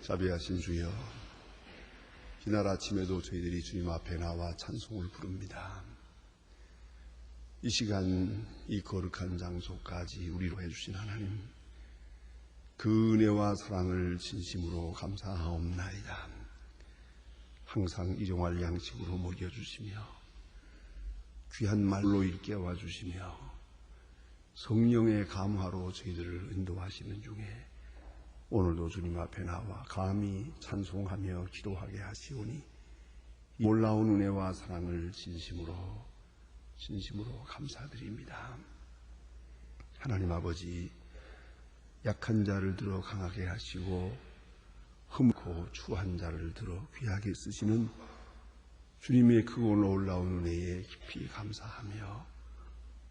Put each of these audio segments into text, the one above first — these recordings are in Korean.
자비하신 주여, 이날 아침에도 저희들이 주님 앞에 나와 찬송을 부릅니다. 이 시간 이 거룩한 장소까지 우리로 해주신 하나님, 그 은혜와 사랑을 진심으로 감사하옵나이다. 항상 일용할 양식으로 먹여주시며 귀한 말로 일깨워 주시며 성령의 감화로 저희들을 인도하시는 중에 오늘도 주님 앞에 나와 감히 찬송하며 기도하게 하시오니 이 놀라운 은혜와 사랑을 진심으로 감사드립니다. 하나님 아버지, 약한 자를 들어 강하게 하시고 흠고 추한 자를 들어 귀하게 쓰시는 주님의 크고 놀라운 은혜에 깊이 감사하며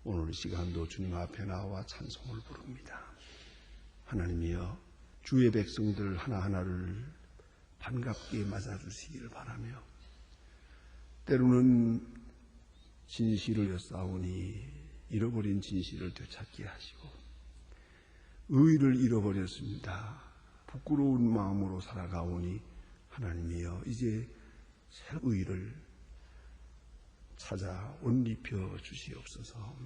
오늘 시간도 주님 앞에 나와 찬송을 부릅니다. 하나님이여, 주의 백성들 하나하나를 반갑게 맞아주시기를 바라며, 때로는 진실을 싸우니 잃어버린 진실을 되찾게 하시고, 의를 잃어버렸습니다. 부끄러운 마음으로 살아가오니 하나님이여, 이제 새 의를 찾아 옷 입혀 주시옵소서.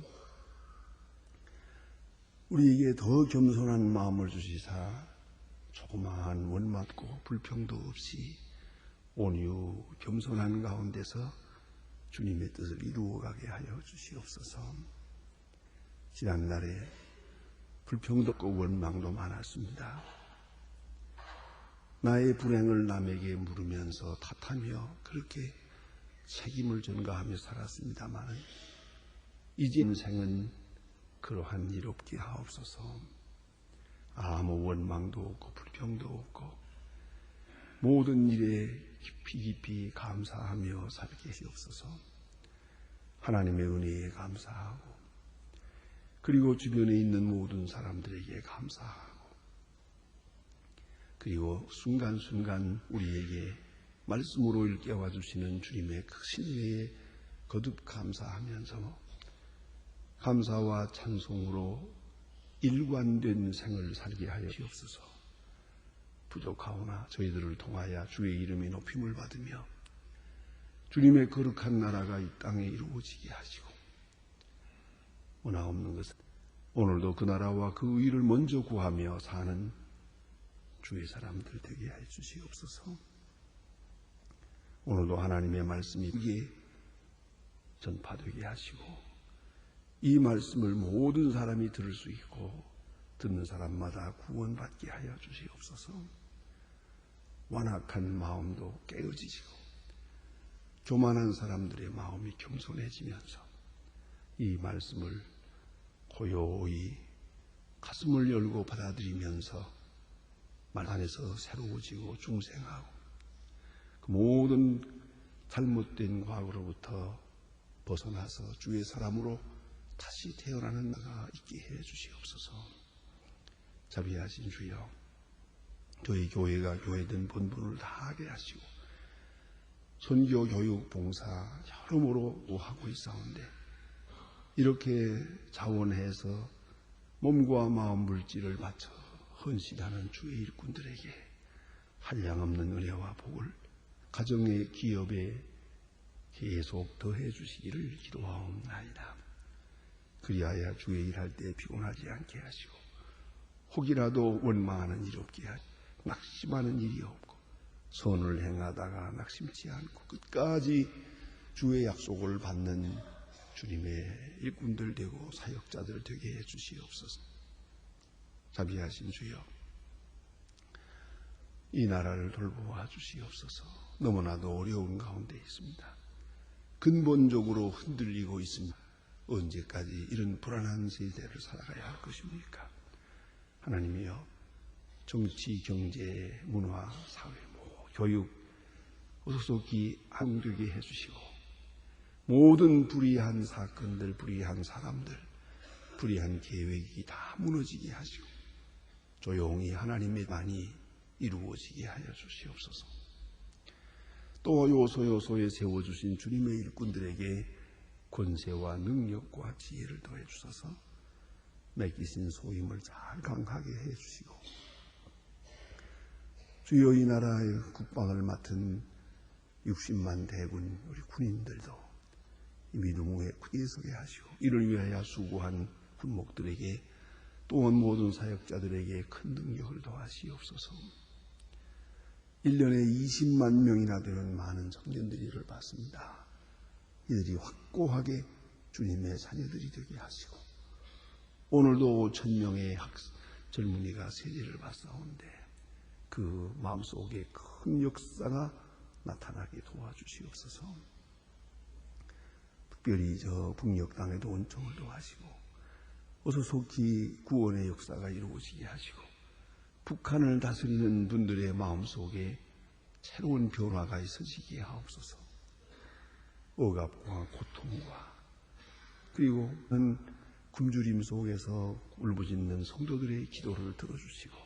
우리에게 더 겸손한 마음을 주시사 조그마한 원망고 불평도 없이 온유 겸손한 가운데서 주님의 뜻을 이루어가게 하여 주시옵소서. 지난날에 불평도 없고 원망도 많았습니다. 나의 불행을 남에게 물으면서 탓하며 그렇게 책임을 전가하며 살았습니다만, 이제 인생은 그러한 일 없게 하옵소서. 아무 원망도 없고 불평도 없고 모든 일에 깊이 감사하며 살게 하시옵소서. 하나님의 은혜에 감사하고, 그리고 주변에 있는 모든 사람들에게 감사하고, 그리고 순간순간 우리에게 말씀으로 일깨워 주시는 주님의 크신 은혜에 거듭 감사하면서 감사와 찬송으로 일관된 생을 살게 하여 주옵소서. 부족하오나 저희들을 통하여 주의 이름이 높임을 받으며 주님의 거룩한 나라가 이 땅에 이루어지게 하시고, 원하옵는 것은 오늘도 그 나라와 그 의를 먼저 구하며 사는 주의 사람들 되게 해 주시옵소서. 오늘도 하나님의 말씀이 크게 전파되게 하시고, 이 말씀을 모든 사람이 들을 수 있고 듣는 사람마다 구원받게 하여 주시옵소서. 완악한 마음도 깨어지시고 교만한 사람들의 마음이 겸손해지면서 이 말씀을 고요히 가슴을 열고 받아들이면서 말 안에서 새로워지고 중생하고 그 모든 잘못된 과거로부터 벗어나서 주의 사람으로 다시 태어나는 나가 있게 해 주시옵소서. 자비하신 주여, 저희 교회가 교회된 본분을 다하게 하시고 선교, 교육, 봉사 여러모로 하고 있사온데, 이렇게 자원해서 몸과 마음 물질을 바쳐 헌신하는 주의 일꾼들에게 한량없는 은혜와 복을 가정의 기업에 계속 더해 주시기를 기도하옵나이다. 그리하여 주의 일할 때 피곤하지 않게 하시고 혹이라도 원망하는 일 없게 하시고 낙심하는 일이 없고 선을 행하다가 낙심치 않고 끝까지 주의 약속을 받는 주님의 일꾼들 되고 사역자들 되게 해 주시옵소서. 자비하신 주여, 이 나라를 돌보아 주시옵소서. 너무나도 어려운 가운데 있습니다. 근본적으로 흔들리고 있습니다. 언제까지 이런 불안한 세대를 살아가야 할 것입니까? 하나님이여, 정치, 경제, 문화, 사회, 교육 속속히 안되게 해주시고 모든 불의한 사건들, 불의한 사람들, 불의한 계획이 다 무너지게 하시고 조용히 하나님의 만이 이루어지게 하여 주시옵소서. 또 요소요소에 세워주신 주님의 일꾼들에게 권세와 능력과 지혜를 더해 주셔서 맡기신 소임을 잘 강하게 해 주시고 주여 이 나라의 국방을 맡은 60만 대군 우리 군인들도 이 믿음의 굳게 서게 하시고 이를 위하여 수고한 군목들에게 또한 모든 사역자들에게 큰 능력을 더하시옵소서. 1년에 20만 명이나 되는 많은 청년들이 이를 받습니다. 이들이 확고하게 주님의 자녀들이 되게 하시고 오늘도 1000명의 젊은이가 세례를 받사오는데 그 마음속에 큰 역사가 나타나게 도와주시옵소서. 특별히 저 북녘 땅에도 은총을 더하시고 어서 속히 구원의 역사가 이루어지게 하시고 북한을 다스리는 분들의 마음속에 새로운 변화가 있어지게 하옵소서. 억압과 고통과 그리고 굶주림 속에서 울부짖는 성도들의 기도를 들어주시고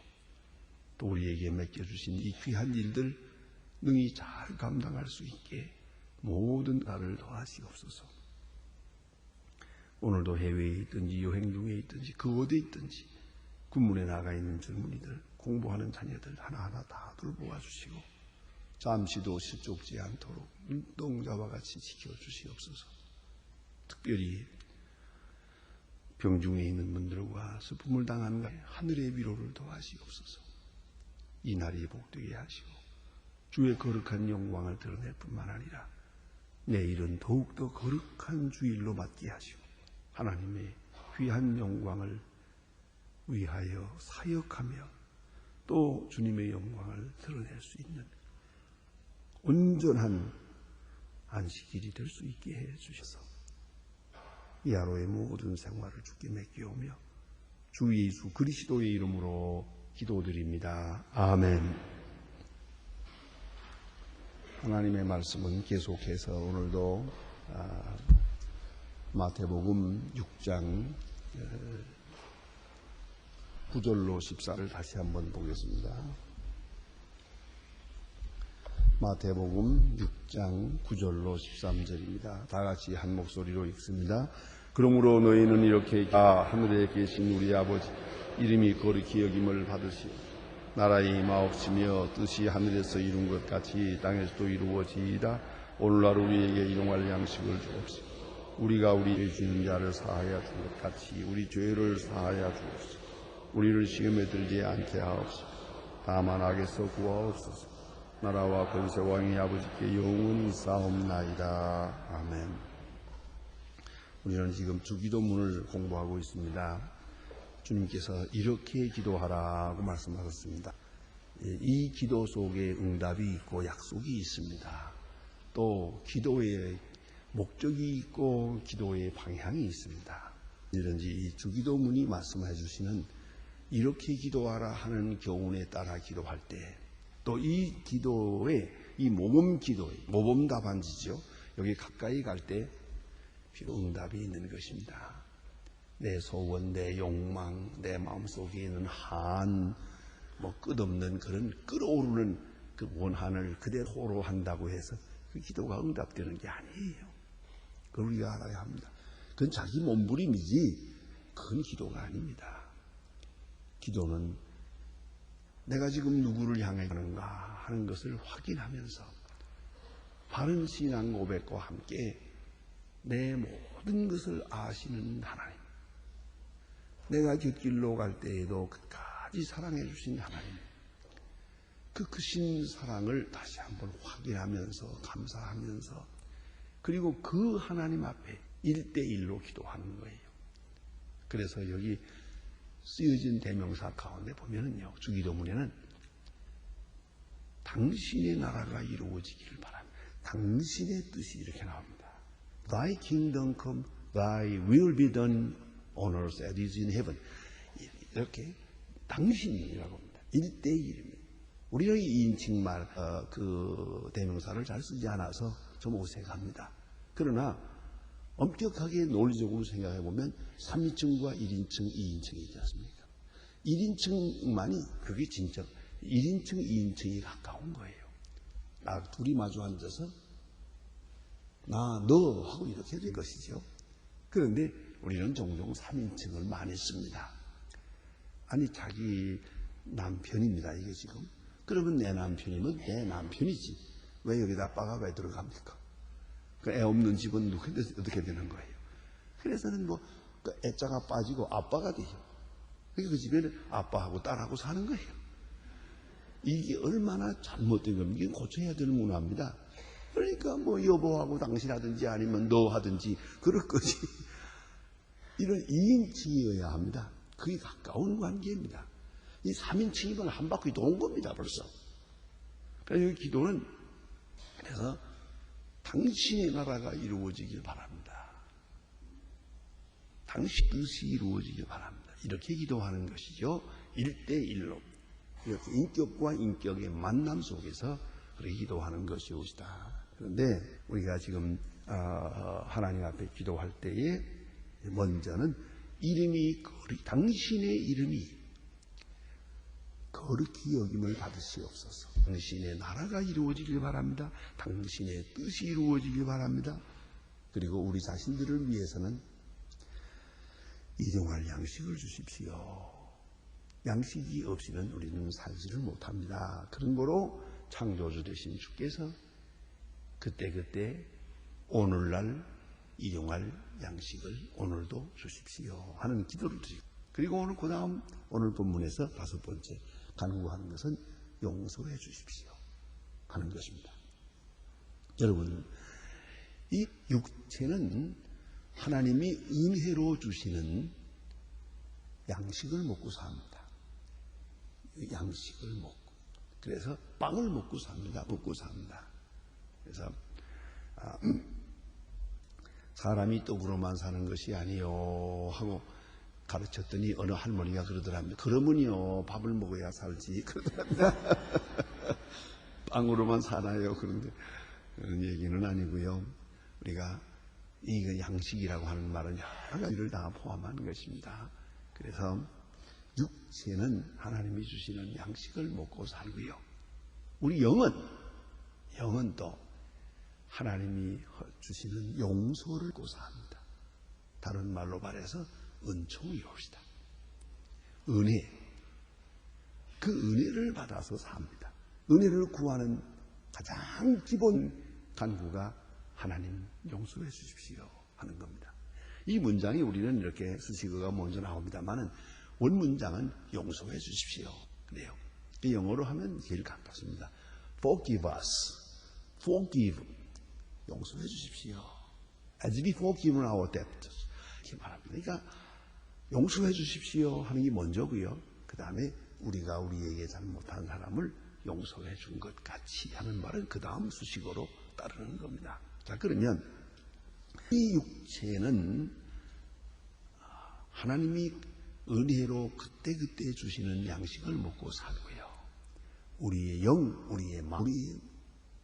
또 우리에게 맡겨주신 이 귀한 일들 능히 잘 감당할 수 있게 모든 나를 더하시옵소서. 오늘도 해외에 있든지 여행 중에 있든지 그 어디에 있든지 군문에 나가 있는 젊은이들 공부하는 자녀들 하나하나 다 돌보아 주시고 잠시도 실족지 않도록 눈동자와 같이 지켜주시옵소서. 특별히 병중에 있는 분들과 슬픔을 당하는 하늘의 위로를 더하시옵소서. 이 날이 복되게 하시고 주의 거룩한 영광을 드러낼 뿐만 아니라 내일은 더욱더 거룩한 주일로 맞게 하시고 하나님의 귀한 영광을 위하여 사역하며 또 주님의 영광을 드러낼 수 있는 온전한 안식일이 될 수 있게 해 주셔서 이 하루의 모든 생활을 주께 맡기오며 주 예수 그리스도의 이름으로 기도드립니다. 아멘. 하나님의 말씀은 계속해서 오늘도 마태복음 6장 9절로 14를 다시 한번 보겠습니다. 마태복음 6장 9절로 13절입니다. 다 같이 한 목소리로 읽습니다. 그러므로 너희는 이렇게 하늘에 계신 우리 아버지 이름이 거룩히 여김을 받으시오. 나라의 임하옵시며 뜻이 하늘에서 이룬 것 같이 땅에서도 이루어지이다. 오늘날 우리에게 일용할 양식을 주옵시고 우리가 우리 죄 지은 자를 사하여 준 것 같이 우리 죄를 사하여 주옵시고 우리를 시험에 들지 않게 하옵시고 다만 악에서 구하옵소서. 나라와 권세 왕의 아버지께 영원히 싸움나이다. 아멘. 우리는 지금 주기도문을 공부하고 있습니다. 주님께서 이렇게 기도하라고 말씀하셨습니다. 이 기도 속에 응답이 있고 약속이 있습니다. 또 기도의 목적이 있고 기도의 방향이 있습니다. 이런지 이 주기도문이 말씀해 주시는 이렇게 기도하라 하는 교훈에 따라 기도할 때 또 이 기도에 이 모범 기도에 모범 답안지죠. 여기 가까이 갈 때 비로 응답이 있는 것입니다. 내 소원, 내 욕망, 내 마음속에 있는 끝없는 그런 끓어오르는 그 원한을 그대로 한다고 해서 그 기도가 응답되는 게 아니에요. 그걸 우리가 알아야 합니다. 그건 자기 몸부림이지 큰 기도가 아닙니다. 기도는 내가 지금 누구를 향해 가는가 하는 것을 확인하면서 바른 신앙 고백과 함께 내 모든 것을 아시는 하나님, 내가 곁길로 갈 때에도 끝까지 사랑해 주신 하나님, 그 크신 사랑을 다시 한번 확인하면서 감사하면서 그리고 그 하나님 앞에 1대1로 기도하는 거예요. 그래서 여기 쓰여진 대명사 가운데 보면은요, 주기도문에는 당신의 나라가 이루어지기를 바랍니다. 당신의 뜻이 이렇게 나옵니다. Thy kingdom come, thy will be done on earth as it is in heaven. 이렇게 당신이라고 합니다. 1대1입니다. 우리는 2인칭 그 대명사를 잘 쓰지 않아서 좀 어색합니다. 그러나 엄격하게 논리적으로 생각해 보면 3인칭과 1인칭, 2인칭이 있지 않습니까? 1인칭만이 그게 진짜 1인칭, 2인칭이 가까운 거예요. 둘이 마주 앉아서 나, 너 하고 이렇게 된 것이죠. 그런데 우리는 종종 3인칭을 많이 씁니다. 아니 자기 남편입니다. 이게 지금 그러면 내 남편이면 내 남편이지. 왜 여기다 아빠가 왜 들어갑니까? 그 애 없는 집은 어떻게 되는 거예요? 그래서는 그 애자가 빠지고 아빠가 돼요. 그러니까 그 집에는 아빠하고 딸하고 사는 거예요. 이게 얼마나 잘못된 겁니까? 이게 고쳐야 될 문화입니다. 그러니까 여보하고 당신하든지 아니면 너 하든지 그럴 거지. 이런 2인칭이어야 합니다. 그게 가까운 관계입니다. 이 3인칭이면 한 바퀴 도는 겁니다, 벌써. 그래서 이 기도는 그래서 당신의 나라가 이루어지길 바랍니다. 당신 뜻이 이루어지길 바랍니다. 이렇게 기도하는 것이죠. 1대1로. 이렇게 인격과 인격의 만남 속에서 그렇게 기도하는 것이옵시다. 그런데 우리가 지금 하나님 앞에 기도할 때에 먼저는 당신의 이름이 거룩히 여김을 받으시옵소서. 당신의 나라가 이루어지길 바랍니다. 당신의 뜻이 이루어지길 바랍니다. 그리고 우리 자신들을 위해서는 일용할 양식을 주십시오. 양식이 없이는 우리는 살지를 못합니다. 그런 거로 창조주 되신 주께서 그때그때 오늘날 일용할 양식을 오늘도 주십시오 하는 기도를 드리고, 그리고 오늘 그 다음 오늘 본문에서 5번째 간구하는 것은 용서해 주십시오 하는 것입니다. 여러분, 이 육체는 하나님이 은혜로 주시는 양식을 먹고 삽니다. 양식을 먹고, 그래서 빵을 먹고 삽니다. 그래서 사람이 떡으로만 사는 것이 아니요 하고 가르쳤더니 어느 할머니가 그러더랍니다. 그러면요 밥을 먹어야 살지 그러더랍니다. 빵으로만 사나요? 그런데 그런 얘기는 아니고요. 우리가 이 양식이라고 하는 말은 여러 가지를 다 포함한 것입니다. 그래서 육체는 하나님이 주시는 양식을 먹고 살고요. 우리 영은 또 하나님이 주시는 용서를 먹고 삽니다. 다른 말로 말해서 은총이옵시다. 은혜. 그 은혜를 받아서 삽니다. 은혜를 구하는 가장 기본 간구가 하나님 용서해 주십시오 하는 겁니다. 이 문장이 우리는 이렇게 수식어가 먼저 나옵니다만은 원문장은 용서해 주십시오. 그래요. 영어로 하면 제일 가깝습니다. Forgive us. Forgive. 용서해 주십시오. As we forgive our debtors. 이렇게 말합니다. 그러니까 용서해 주십시오 하는 게 먼저고요. 그 다음에 우리가 우리에게 잘못한 사람을 용서해 준 것 같이 하는 말은 그 다음 수식어로 따르는 겁니다. 자, 그러면 이 육체는 하나님이 은혜로 그때그때 주시는 양식을 먹고 살고요. 우리의 영, 우리의 마음, 우리의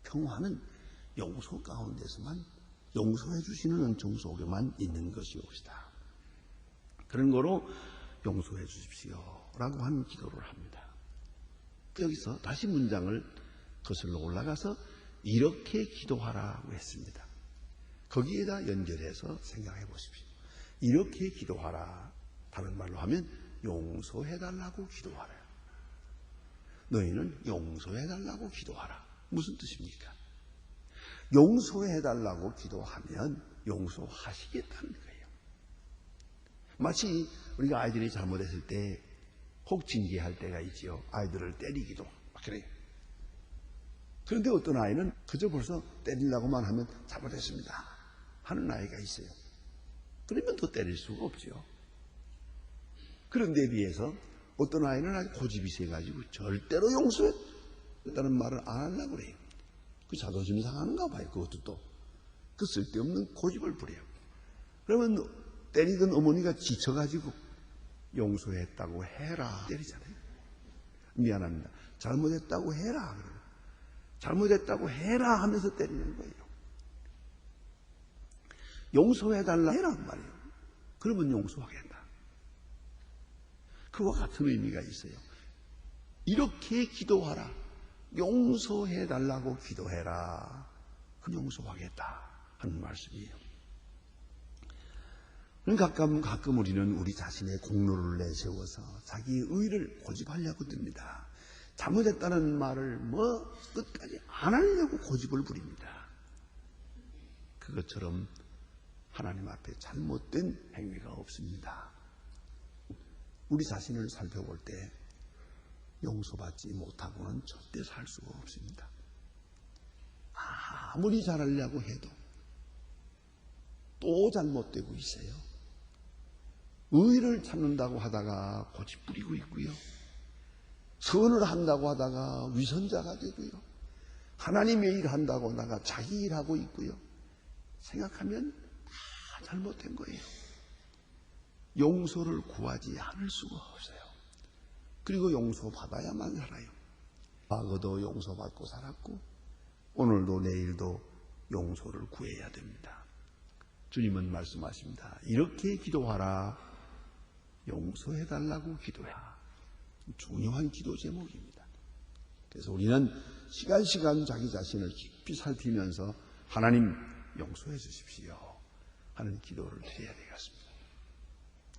평화는 용서 가운데서만, 용서해 주시는 은총 속에만 있는 것이옵시다. 그런 거로 용서해 주십시오 라고 하는 기도를 합니다. 여기서 다시 문장을 거슬러 올라가서 이렇게 기도하라고 했습니다. 거기에다 연결해서 생각해 보십시오. 이렇게 기도하라. 다른 말로 하면 용서해달라고 기도하라. 너희는 용서해달라고 기도하라. 무슨 뜻입니까? 용서해달라고 기도하면 용서하시겠다는 거예요. 마치 우리가 아이들이 잘못했을 때 혹 징계할 때가 있지요. 아이들을 때리기도 막 그래요. 그런데 어떤 아이는 그저 벌써 때리려고만 하면 잘못했습니다 하는 아이가 있어요. 그러면 더 때릴 수가 없죠. 그런데 비해서 어떤 아이는 아주 고집이 세가지고 절대로 용서했다는 말을 안 하려고 그래요. 그 자존심 상하는가 봐요. 그것도 또 그 쓸데없는 고집을 부려요. 그러면 때리던 어머니가 지쳐가지고 용서했다고 해라 때리잖아요. 미안합니다. 잘못했다고 해라. 잘못했다고 해라 하면서 때리는 거예요. 용서해달라 해란 말이에요. 그러면 용서하겠다. 그와 같은 의미가 있어요. 이렇게 기도하라. 용서해달라고 기도해라. 그럼 용서하겠다 하는 말씀이에요. 가끔 우리는 우리 자신의 공로를 내세워서 자기의 의를 고집하려고 듭니다. 잘못했다는 말을 끝까지 안 하려고 고집을 부립니다. 그것처럼 하나님 앞에 잘못된 행위가 없습니다. 우리 자신을 살펴볼 때 용서받지 못하고는 절대 살 수가 없습니다. 아무리 잘하려고 해도 또 잘못되고 있어요. 의를 찾는다고 하다가 고집 부리고 있고요. 선을 한다고 하다가 위선자가 되고요. 하나님의 일 한다고 하다가 자기 일하고 있고요. 생각하면 다 잘못된 거예요. 용서를 구하지 않을 수가 없어요. 그리고 용서받아야만 살아요. 과거도 용서받고 살았고 오늘도 내일도 용서를 구해야 됩니다. 주님은 말씀하십니다. 이렇게 기도하라. 용서해달라고 기도해라. 중요한 기도 제목입니다. 그래서 우리는 시간 자기 자신을 깊이 살피면서 하나님 용서해 주십시오 하는 기도를 드려야 되겠습니다.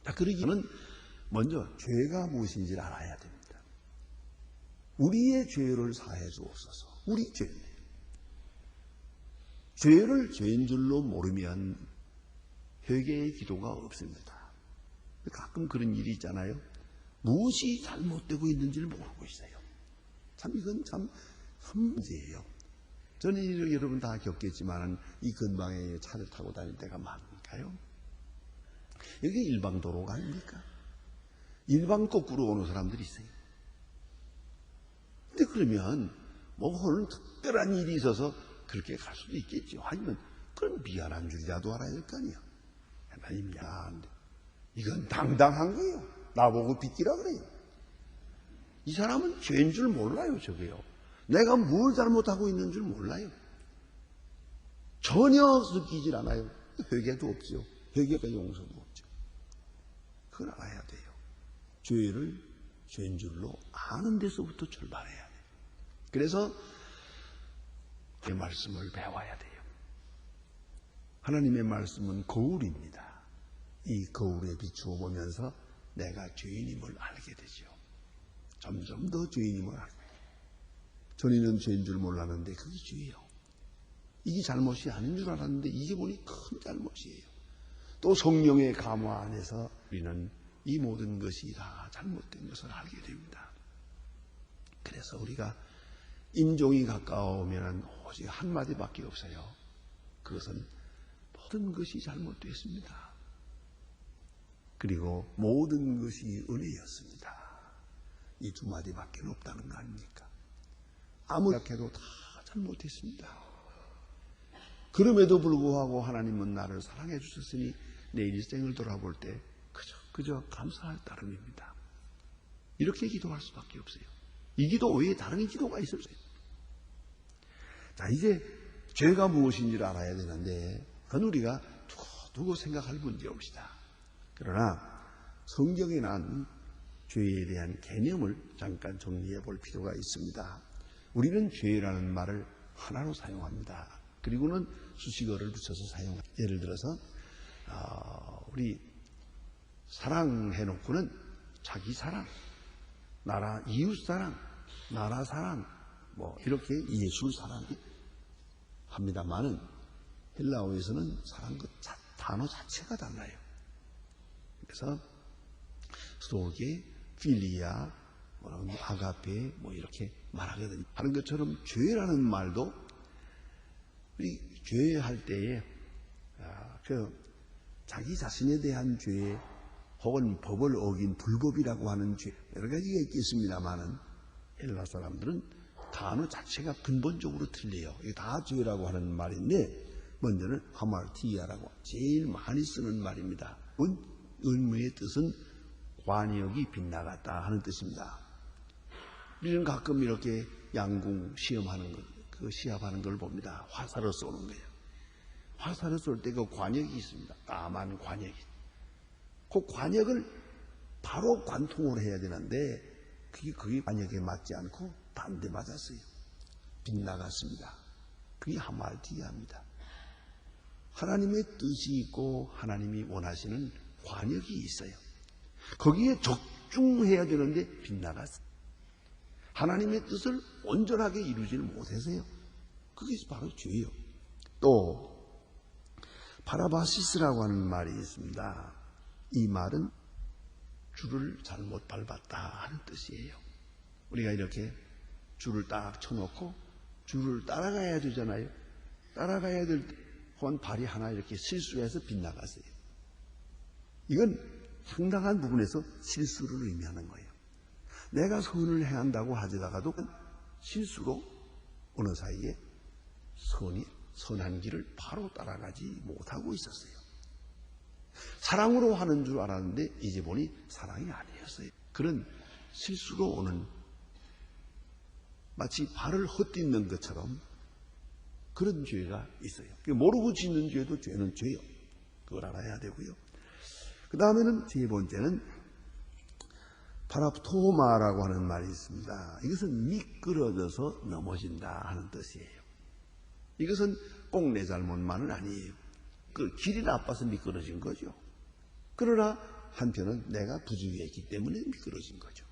자, 그러기 전에 먼저 죄가 무엇인지를 알아야 됩니다. 우리의 죄를 사해 주옵소서. 우리 죄. 죄를 죄인 줄로 모르면 회개의 기도가 없습니다. 가끔 그런 일이 있잖아요. 무엇이 잘못되고 있는지를 모르고 있어요. 이건 참 문제예요. 저는 여러분 다 겪겠지만 이 근방에 차를 타고 다닐 때가 많으니까요. 여기 일방도로가 아닙니까? 일방 거꾸로 오는 사람들이 있어요. 근데 그러면 오늘 특별한 일이 있어서 그렇게 갈 수도 있겠죠. 아니면 그럼 미안한 줄이라도 알아야 될 거 아니에요. 하나님 미안한데 이건 당당한 거예요. 나보고 빚기라 그래요. 이 사람은 죄인 줄 몰라요. 저게요. 내가 뭘 잘못하고 있는 줄 몰라요. 전혀 느끼질 않아요. 회개도 없죠. 회개가 용서도 없죠. 그걸 알아야 돼요. 죄를 죄인 줄로 아는 데서부터 출발해야 돼요. 그래서 그 말씀을 배워야 돼요. 하나님의 말씀은 거울입니다. 이 거울에 비추어 보면서 내가 죄인임을 알게 되죠. 점점 더 죄인임을 알게 돼요. 전에는 죄인 줄 몰랐는데 그게 죄예요. 이게 잘못이 아닌 줄 알았는데 이게 보니 큰 잘못이에요. 또 성령의 감화 안에서 우리는 이 모든 것이 다 잘못된 것을 알게 됩니다. 그래서 우리가 임종이 가까우면 오직 한마디밖에 없어요. 그것은 모든 것이 잘못됐습니다. 그리고 모든 것이 은혜였습니다. 이 두 마디밖에 없다는 거 아닙니까? 아무리 생각해도 다 잘못했습니다. 그럼에도 불구하고 하나님은 나를 사랑해 주셨으니 내 일생을 돌아볼 때 그저 감사할 따름입니다. 이렇게 기도할 수밖에 없어요. 이 기도 외에 다른 기도가 있었어요. 자, 이제 죄가 무엇인지를 알아야 되는데 그건 우리가 두고 생각할 문제옵시다. 그러나 성경에 난 죄에 대한 개념을 잠깐 정리해 볼 필요가 있습니다. 우리는 죄라는 말을 하나로 사용합니다. 그리고는 수식어를 붙여서 사용합니다. 예를 들어서 우리 사랑해놓고는 자기 사랑, 이웃 사랑, 나라 사랑, 이렇게 예술 사랑 합니다만은 헬라어에서는 사랑 그 단어 자체가 달라요. 그래서 스토게, 필리아, 아가페 이렇게 말하거든요. 하는 것처럼 죄라는 말도 우리 죄할 때에 자기 자신에 대한 죄 혹은 법을 어긴 불법이라고 하는 죄 여러 가지가 있겠습니다만은 헬라 사람들은 단어 자체가 근본적으로 틀려요. 이게 다 죄라고 하는 말인데 먼저는 하말티아라고 제일 많이 쓰는 말입니다. 의미의 뜻은 관역이 빗나갔다 하는 뜻입니다. 우리는 가끔 이렇게 양궁 시험하는 그 시합하는 걸 봅니다. 화살을 쏘는 거예요. 화살을 쏠 때 그 관역이 있습니다. 까만 관역이. 그 관역을 바로 관통을 해야 되는데 그게 관역에 맞지 않고 반대 맞았어요. 빗나갔습니다. 그게 하말티아입니다. 하나님의 뜻이 있고 하나님이 원하시는 관역이 있어요. 거기에 적중해야 되는데 빗나갔어요. 하나님의 뜻을 온전하게 이루지를 못해서요. 그게 바로 죄예요. 또 파라바시스라고 하는 말이 있습니다. 이 말은 줄을 잘못 밟았다 하는 뜻이에요. 우리가 이렇게 줄을 딱 쳐놓고 줄을 따라가야 되잖아요. 따라가야 될 때 한 발이 하나 이렇게 실수해서 빗나갔어요. 이건 상당한 부분에서 실수를 의미하는 거예요. 내가 선을 해야 한다고 하다가도 실수로 어느 사이에 선한 길을 바로 따라가지 못하고 있었어요. 사랑으로 하는 줄 알았는데 이제 보니 사랑이 아니었어요. 그런 실수로 오는 마치 발을 헛디는 것처럼 그런 죄가 있어요. 모르고 짓는 죄도 죄는 죄요. 그걸 알아야 되고요. 그 다음에는 세 번째는 파라프토마라고 하는 말이 있습니다. 이것은 미끄러져서 넘어진다 하는 뜻이에요. 이것은 꼭 내 잘못만은 아니에요. 그 길이 나빠서 미끄러진 거죠. 그러나 한편은 내가 부주의했기 때문에 미끄러진 거죠.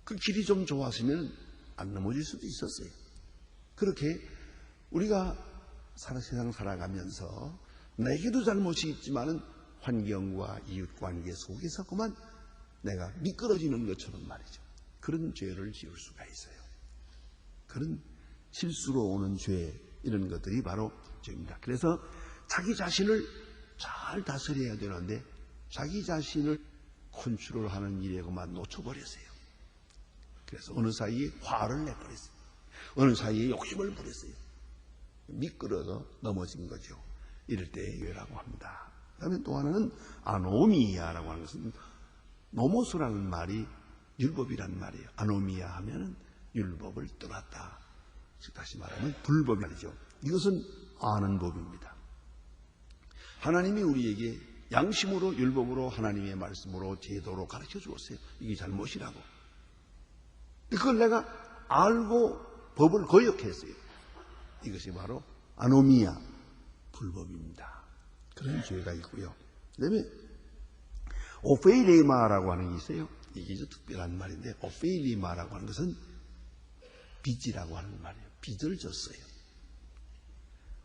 그 길이 좀 좋았으면 안 넘어질 수도 있었어요. 그렇게 우리가 세상 살아가면서 내게도 잘못이 있지만은 환경과 이웃관계 속에서 그만 내가 미끄러지는 것처럼 말이죠. 그런 죄를 지을 수가 있어요. 그런 실수로 오는 죄, 이런 것들이 바로 죄입니다. 그래서 자기 자신을 잘 다스려야 되는데 자기 자신을 컨트롤하는 일에 그만 놓쳐버렸어요. 그래서 어느 사이에 화를 내버렸어요. 어느 사이에 욕심을 부렸어요. 미끄러져 넘어진 거죠. 이럴 때 죄라고 합니다. 그 다음에 또 하나는 아노미야라고 하는 것은 노모스라는 말이 율법이란 말이에요. 아노미야 하면은 율법을 떠났다. 즉 다시 말하면 불법이 말이죠. 이것은 아는 법입니다. 하나님이 우리에게 양심으로 율법으로 하나님의 말씀으로 제도로 가르쳐 주었어요. 이게 잘못이라고. 그걸 내가 알고 법을 거역했어요. 이것이 바로 아노미야, 불법입니다. 그런 죄가 있고요. 그 다음에 오페일리마라고 하는 게 있어요. 이게 좀 특별한 말인데 오페일리마라고 하는 것은 빚이라고 하는 말이에요. 빚을 졌어요.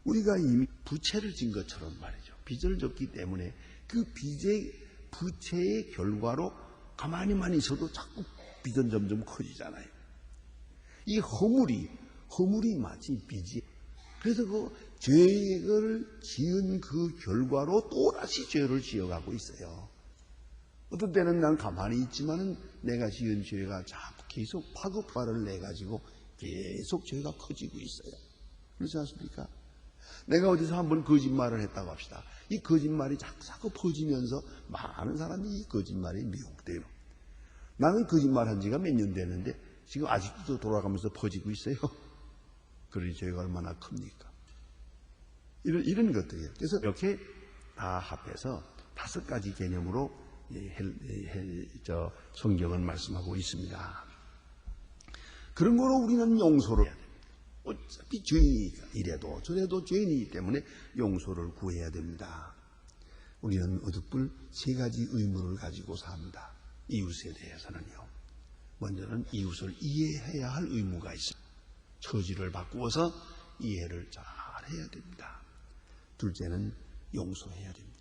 우리가 이미 부채를 진 것처럼 말이죠. 빚을 졌기 때문에 그 부채의 결과로 가만히만 있어도 자꾸 빚은 점점 커지잖아요. 이 허물이 마치 빚이. 그래서 그 죄를 지은 그 결과로 또다시 죄를 지어가고 있어요. 어떤 때는 난 가만히 있지만은 내가 지은 죄가 자꾸 계속 파급발을 내가지고 계속 죄가 커지고 있어요. 그렇지 않습니까? 내가 어디서 한번 거짓말을 했다고 합시다. 이 거짓말이 자꾸 퍼지면서 많은 사람이 이 거짓말에 미혹돼요. 나는 거짓말한 지가 몇 년 됐는데 지금 아직도 돌아가면서 퍼지고 있어요. 그러니 죄가 얼마나 큽니까? 이런 것들이에요. 그래서 이렇게 다 합해서 5가지 개념으로 성경은 말씀하고 있습니다. 그런 거로 우리는 용서를 해야 됩니다. 어차피 죄인이니까 이래도 저래도 죄인이기 때문에 용서를 구해야 됩니다. 우리는 어득불 3가지 의무를 가지고 삽니다. 이웃에 대해서는요. 먼저는 이웃을 이해해야 할 의무가 있습니다. 처지를 바꾸어서 이해를 잘 해야 됩니다. 둘째는 용서해야 됩니다.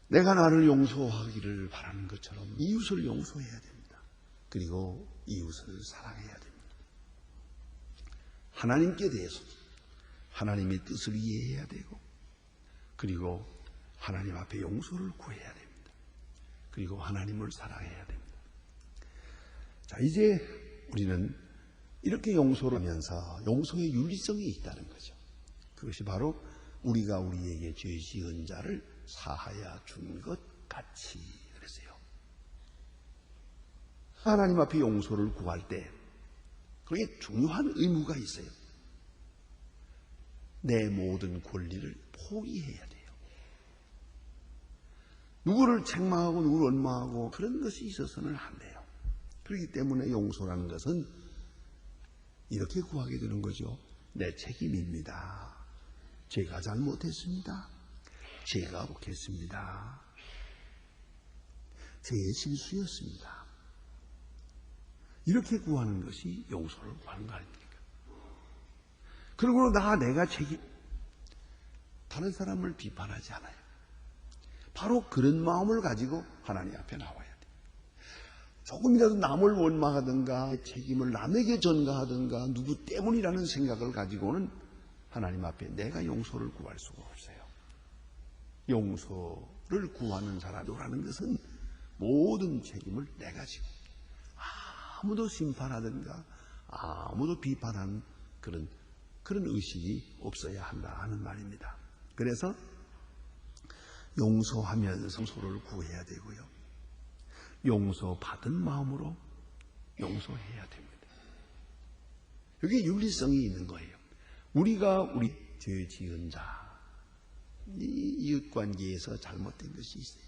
내가 나를 용서하기를 바라는 것처럼 이웃을 용서해야 됩니다. 그리고 이웃을 사랑해야 됩니다. 하나님께 대해서 하나님의 뜻을 이해해야 되고 그리고 하나님 앞에 용서를 구해야 됩니다. 그리고 하나님을 사랑해야 됩니다. 자, 이제 우리는 이렇게 용서를 하면서 용서의 윤리성이 있다는 거죠. 그것이 바로 우리가 우리에게 죄 지은 자를 사하여 준 것 같이 그랬어요. 하나님 앞에 용서를 구할 때 그게 중요한 의무가 있어요. 내 모든 권리를 포기해야 돼요. 누구를 책망하고 누구를 원망하고 그런 것이 있어서는 안 돼요. 그렇기 때문에 용서라는 것은 이렇게 구하게 되는 거죠. 내 책임입니다. 제가 잘못했습니다. 제가 옳겠습니다. 제 실수였습니다. 이렇게 구하는 것이 용서를 구하는 거 아닙니까? 그리고 내가 다른 사람을 비판하지 않아요. 바로 그런 마음을 가지고 하나님 앞에 나와야 돼요. 조금이라도 남을 원망하든가 책임을 남에게 전가하든가 누구 때문이라는 생각을 가지고는 하나님 앞에 내가 용서를 구할 수가 없어요. 용서를 구하는 사람이라는 것은 모든 책임을 내가 지고 아무도 심판하든가 아무도 비판하는 그런 의식이 없어야 한다 하는 말입니다. 그래서 용서하면서 용서를 구해야 되고요. 용서받은 마음으로 용서해야 됩니다. 여기에 윤리성이 있는 거예요. 우리가 우리 죄 지은 자, 이웃관계에서 잘못된 것이 있어요.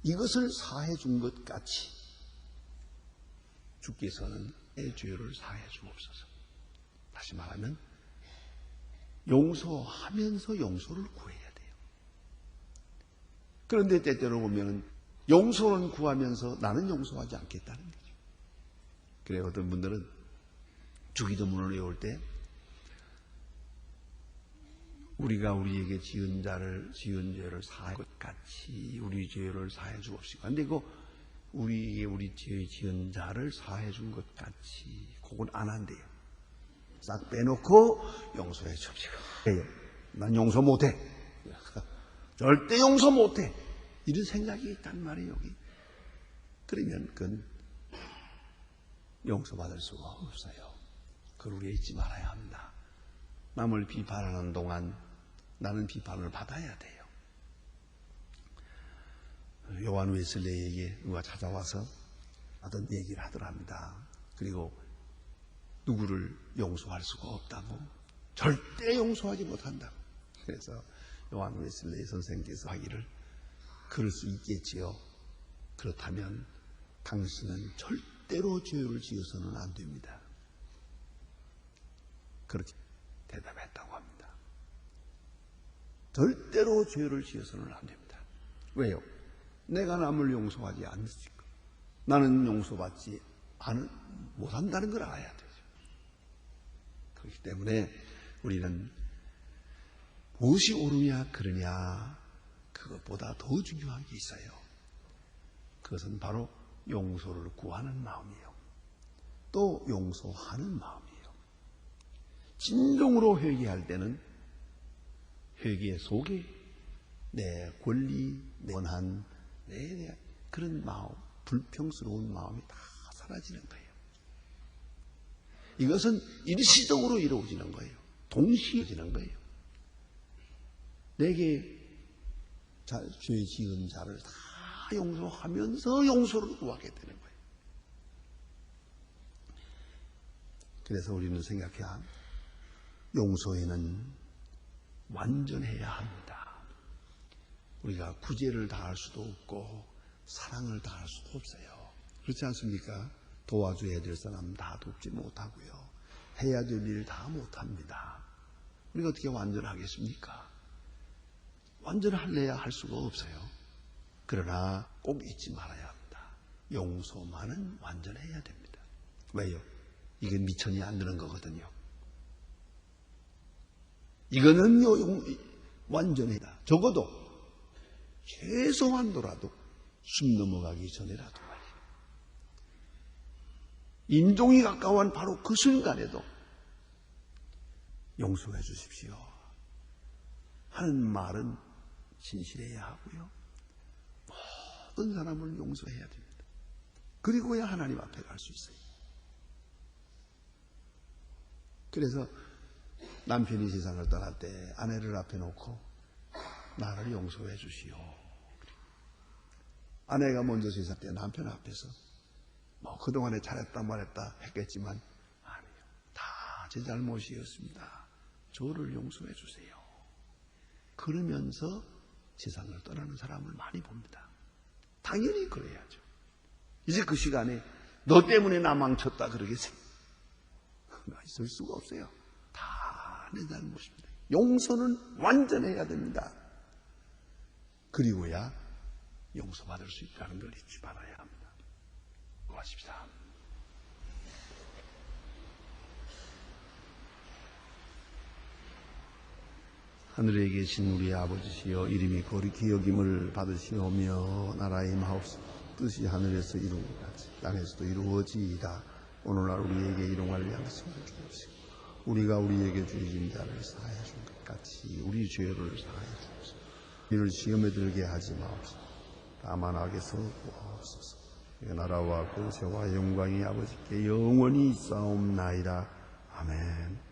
이것을 사해 준 것 같이 주께서는 내 죄를 사해 주옵소서. 다시 말하면 용서하면서 용서를 구해야 돼요. 그런데 때때로 보면 용서는 구하면서 나는 용서하지 않겠다는 거죠. 그래 어떤 분들은 주기도문을 외울 때 우리가 우리에게 지은 죄를 사할 것 같이 우리 죄를 사해 주옵시고. 근데 우리 죄 지은 자를 사해 준 것 같이 그건 안 한대요. 싹 빼놓고 용서해 줍시고. 난 용서 못해. 절대 용서 못해. 이런 생각이 있단 말이에요, 여기. 그러면 그건 용서받을 수가 없어요. 그걸 우리가 잊지 말아야 합니다. 남을 비판하는 동안 나는 비판을 받아야 돼요. 요한 웨슬레이에게 누가 찾아와서 하던 얘기를 하더랍니다. 그리고 누구를 용서할 수가 없다고, 절대 용서하지 못한다고. 그래서 요한 웨슬레이 선생께서 하기를 그럴 수 있겠지요. 그렇다면 당신은 절대로 죄를 지어서는 안 됩니다. 그렇게 대답했다고 합니다. 절대로 죄를 지어서는 안 됩니다. 왜요? 내가 남을 용서하지 않으니까. 나는 용서받지 못한다는 걸 알아야 되죠. 그렇기 때문에 우리는 무엇이 옳으냐 그러냐 그것보다 더 중요한 게 있어요. 그것은 바로 용서를 구하는 마음이에요. 또 용서하는 마음이에요. 진정으로 회개할 때는 회개 속에 내 권리, 내 원한, 내 대한 그런 마음, 불평스러운 마음이 다 사라지는 거예요. 이것은 일시적으로 이루어지는 거예요. 동시에 이루어지는 거예요. 내게 죄 지은 자를 다 용서하면서 용서를 구하게 되는 거예요. 그래서 우리는 생각해야 합니다. 용서에는 완전해야 합니다. 우리가 구제를 다할 수도 없고 사랑을 다할 수도 없어요. 그렇지 않습니까? 도와줘야 될 사람 다 돕지 못하고요. 해야 될 일 다 못합니다. 우리가 어떻게 완전하겠습니까? 완전할래야 할 수가 없어요. 그러나 꼭 잊지 말아야 합니다. 용서만은 완전해야 됩니다. 왜요? 이게 미천이 안 드는 거거든요. 이거는 완전해다. 적어도 최소한도라도 숨 넘어가기 전에라도 말이에요. 임종이 가까운 바로 그 순간에도 용서해 주십시오 하는 말은 진실해야 하고요. 모든 사람을 용서해야 됩니다. 그리고야 하나님 앞에 갈 수 있어요. 그래서 남편이 세상을 떠날 때 아내를 앞에 놓고 나를 용서해 주시오. 아내가 먼저 세상 때 남편 앞에서 그동안에 잘했다 말했다 했겠지만 아니요. 다 제 잘못이었습니다. 저를 용서해 주세요. 그러면서 세상을 떠나는 사람을 많이 봅니다. 당연히 그래야죠. 이제 그 시간에 너 때문에 나 망쳤다 그러겠어요? 있을 수가 없어요. 다 내 잘못입니다. 용서는 완전해야 됩니다. 그리고야 용서받을 수 있다는 걸 잊지 말아야 합니다. 기도하십시다. 하늘에 계신 우리 아버지시여, 이름이 거룩히 여김을 받으시오며 나라의 마옵소서. 뜻이 하늘에서 이루어진 것 같이 땅에서도 이루어지이다. 오늘날 우리에게 일용할 양식을 주옵시고 우리가 우리에게 주신 자를 사하여 준 것 같이 우리 죄를 사하여 주옵소서. 우리를 시험에 들게 하지 마옵소서. 다만 악에서 구하옵소서. 나라와 권세와 영광이 아버지께 영원히 있사옵나이다. 아멘.